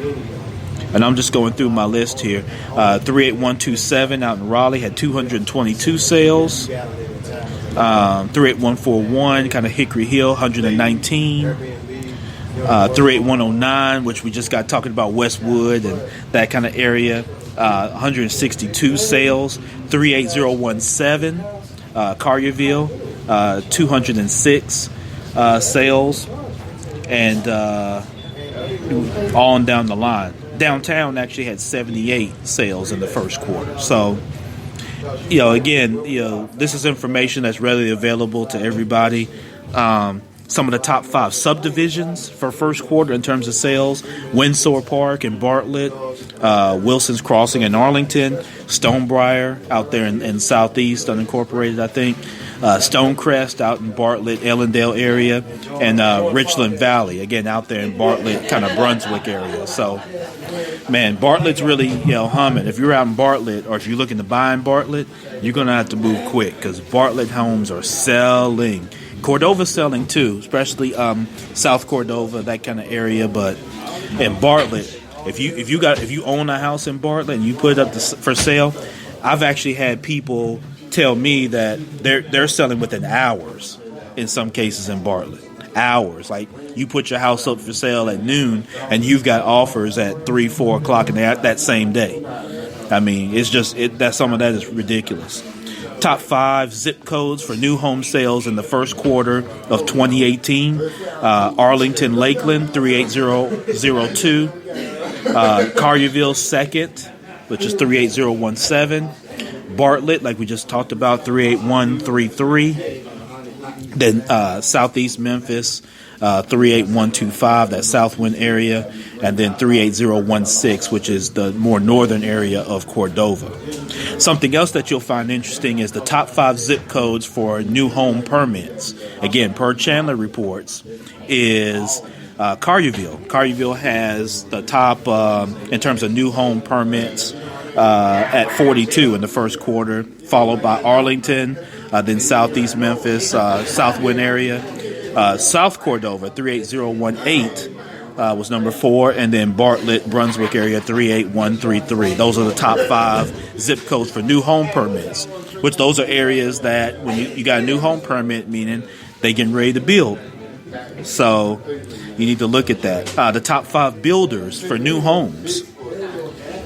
And I'm just going through my list here. 38127 out in Raleigh had 222 sales. 38141, kind of Hickory Hill, 119. 38109, which we just got talking about Westwood and that kind of area, 162 sales. 38017, Collierville, 206 sales. And on down the line. Downtown actually had 78 sales in the first quarter. So, again, this is information that's readily available to everybody. Some of the top 5 subdivisions for first quarter in terms of sales: Windsor Park in Bartlett, Wilson's Crossing in Arlington, Stonebriar out there in Southeast unincorporated, I think, Stonecrest out in Bartlett, Ellendale area, and Richland Valley, again, out there in Bartlett, kind of Brunswick area. So, man, Bartlett's really, humming. If you're out in Bartlett or if you're looking to buy in Bartlett, you're going to have to move quick because Bartlett homes are selling. Cordova's selling too, especially South Cordova, that kind of area. But in Bartlett, if you own a house in Bartlett and you put it up for sale, I've actually had people tell me that they're selling within hours in some cases in Bartlett. Hours. Like, you put your house up for sale at noon and you've got offers at 3-4 o'clock in that same day. I mean, it's just that some of that is ridiculous. Top 5 zip codes for new home sales in the first quarter of 2018. Arlington Lakeland 38002. Collierville second, which is 38017. Bartlett, like we just talked about, 38133. Then Southeast Memphis, 38125, that Southwind area, and then 38016, which is the more northern area of Cordova. Something else that you'll find interesting is the top 5 zip codes for new home permits. Again, per Chandler reports, is Collierville. Collierville has the top in terms of new home permits at 42 in the first quarter, followed by Arlington, then Southeast Memphis, Southwind area. South Cordova, 38018, was number 4, and then Bartlett, Brunswick area, 38133. Those are the top 5 zip codes for new home permits, which those are areas that when you got a new home permit, meaning they getting ready to build. So you need to look at that. The top 5 builders for new homes.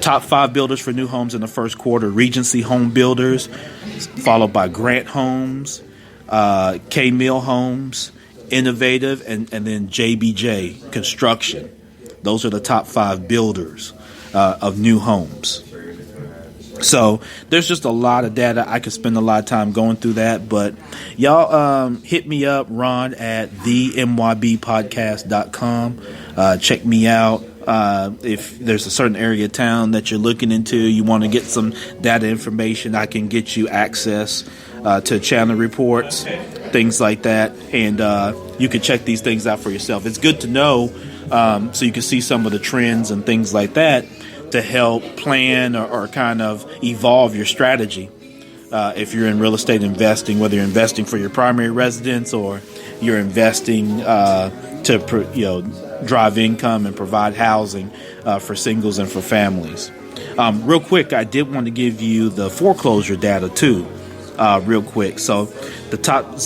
Top 5 builders for new homes in the first quarter: Regency Home Builders, followed by Grant Homes, K Mill Homes, Innovative, and then JBJ Construction. Those are the top 5 builders of new homes. So there's just a lot of data. I could spend a lot of time going through that, but y'all hit me up, Ron, at themybpodcast.com. Check me out. If there's a certain area of town that you're looking into, you want to get some data information, I can get you access to channel reports, things like that, and you can check these things out for yourself. It's good to know so you can see some of the trends and things like that to help plan or kind of evolve your strategy if you're in real estate investing, whether you're investing for your primary residence or you're investing to drive income and provide housing for singles and for families. Real quick, I did want to give you the foreclosure data too, real quick. So the top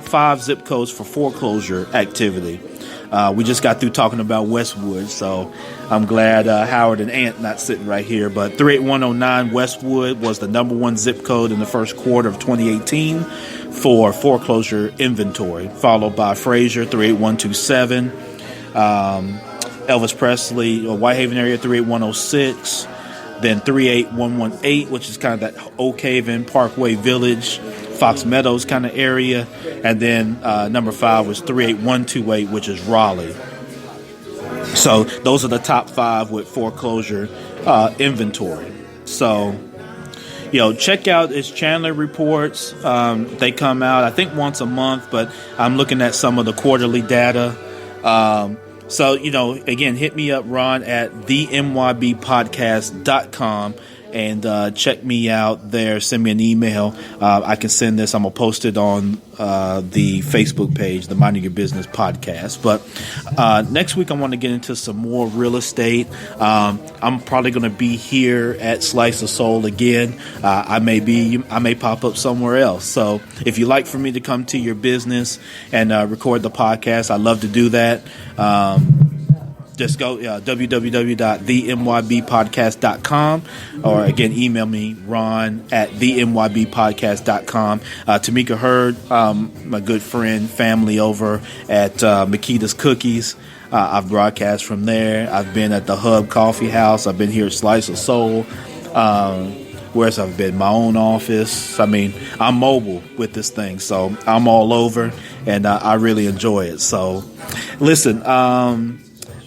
5 zip codes for foreclosure activity. We just got through talking about Westwood, so I'm glad Howard and Ant not sitting right here. But 38109 Westwood was the number 1 zip code in the first quarter of 2018 for foreclosure inventory, followed by Fraser 38127, Elvis Presley, Whitehaven area 38106, then 38118, which is kind of that Oak Haven, Parkway Village, Fox Meadows kind of area, and then number 5 was 38128, which is Raleigh. So those are the top 5 with foreclosure inventory. So, check out his Chandler reports. They come out, I think, once a month, but I'm looking at some of the quarterly data. So, again, hit me up, Ron, at themybpodcast.com. And check me out there. Send me an email. I can send this. I'm going to post it on the Facebook page, the Minding Your Business podcast. But next week, I want to get into some more real estate. I'm probably going to be here at Slice of Soul again. I may pop up somewhere else. So if you'd like for me to come to your business and record the podcast, I'd love to do that. Just go www.themybpodcast.com, or again, email me, Ron, at themybpodcast.com. Tamika Hurd, my good friend, family over at Makita's Cookies. I've broadcast from there. I've been at the Hub Coffee House. I've been here at Slice of Soul. Where else I've been? My own office. I mean, I'm mobile with this thing, so I'm all over, and I really enjoy it. So, listen,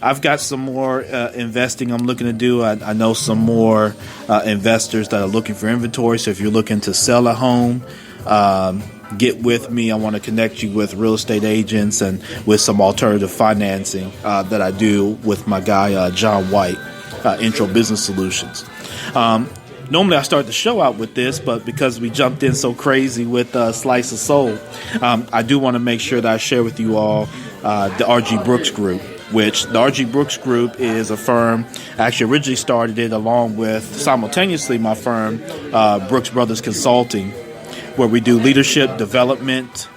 I've got some more investing I'm looking to do. I know some more investors that are looking for inventory. So if you're looking to sell a home, get with me. I want to connect you with real estate agents and with some alternative financing that I do with my guy, John White, Intro Business Solutions. Normally I start the show out with this, but because we jumped in so crazy with Slice of Soul, I do want to make sure that I share with you all the RG Brooks Group, which the RG Brooks Group is a firm. I actually originally started it along with, simultaneously, my firm, Brooks Brothers Consulting, where we do leadership development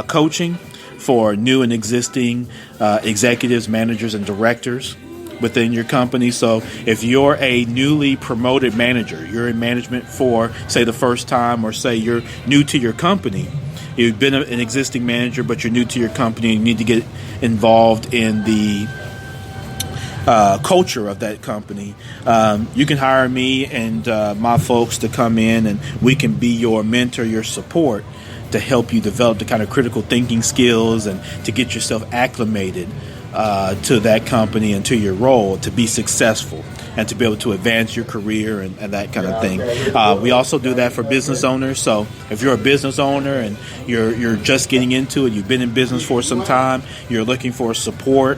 coaching for new and existing executives, managers, and directors within your company. So if you're a newly promoted manager, you're in management for, say, the first time, or say you're new to your company, you've been an existing manager, but you're new to your company and you need to get involved in the culture of that company, you can hire me and my folks to come in, and we can be your mentor, your support, to help you develop the kind of critical thinking skills and to get yourself acclimated to that company and to your role to be successful and to be able to advance your career and that kind of thing. We also do that for business owners. So if you're a business owner and you're just getting into it, you've been in business for some time, you're looking for support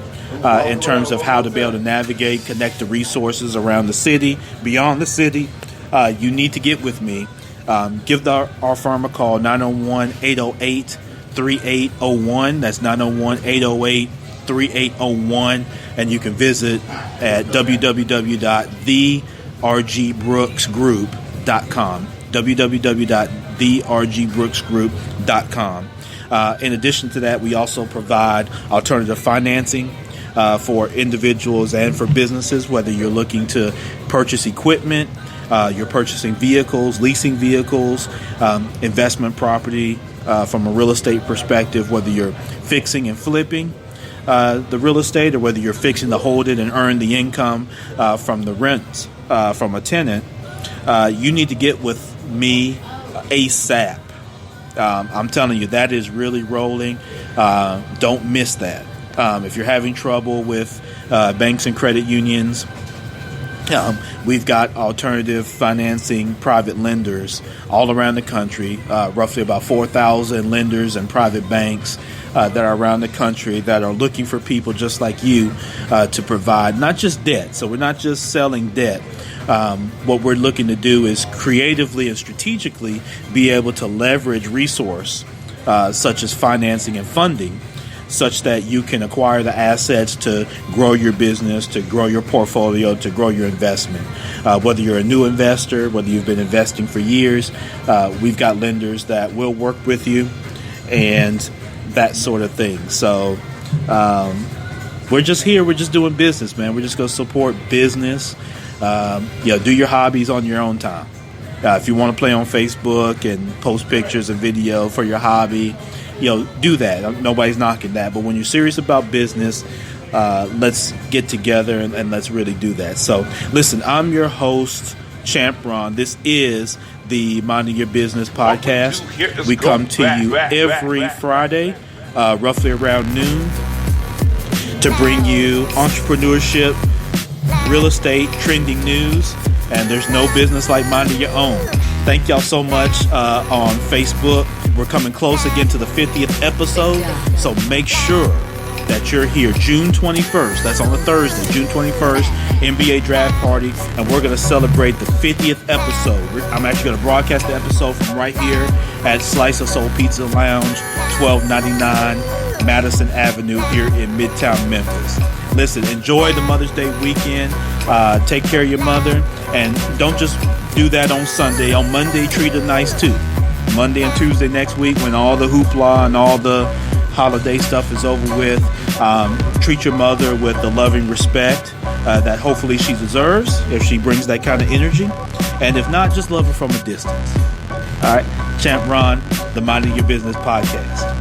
in terms of how to be able to navigate, connect the resources around the city, beyond the city, you need to get with me. Give our firm a call, 901-808-3801. That's 901-808-3801, and you can visit at www.thergbrooksgroup.com, www.thergbrooksgroup.com. In addition to that, we also provide alternative financing for individuals and for businesses, whether you're looking to purchase equipment, you're purchasing vehicles, leasing vehicles, investment property from a real estate perspective, whether you're fixing and flipping the real estate, or whether you're fixing to hold it and earn the income from the rents from a tenant, you need to get with me ASAP. I'm telling you, that is really rolling. Don't miss that. If you're having trouble with banks and credit unions, we've got alternative financing private lenders all around the country, roughly about 4,000 lenders and private banks that are around the country that are looking for people just like you to provide not just debt. So we're not just selling debt. What we're looking to do is creatively and strategically be able to leverage resource such as financing and funding, such that you can acquire the assets to grow your business, to grow your portfolio, to grow your investment. Whether you're a new investor, whether you've been investing for years, we've got lenders that will work with you and that sort of thing. So we're just here. We're just doing business, man. We're just going to support business. Do your hobbies on your own time. If you want to play on Facebook and post pictures and video for your hobby, do that. Nobody's knocking that. But when you're serious about business, let's get together and let's really do that. So, listen, I'm your host, Champ Ron. This is the Minding Your Business podcast. We come to you every Friday, roughly around noon, to bring you entrepreneurship, real estate, trending news, and there's no business like minding your own. Thank y'all so much on Facebook. We're coming close again to the 50th episode, so make sure that you're here June 21st. That's on a Thursday, June 21st, NBA draft party, and we're going to celebrate the 50th episode. I'm actually going to broadcast the episode from right here at Slice of Soul Pizza Lounge, 1299 Madison Avenue here in Midtown Memphis. Listen, enjoy the Mother's Day weekend. Take care of your mother, and don't just do that on Sunday. On Monday, treat her nice too. Monday and Tuesday next week, when all the hoopla and all the holiday stuff is over with, treat your mother with the loving respect that hopefully she deserves if she brings that kind of energy. And if not, just love her from a distance. All right, Champ Ron, the Minding Your Business podcast.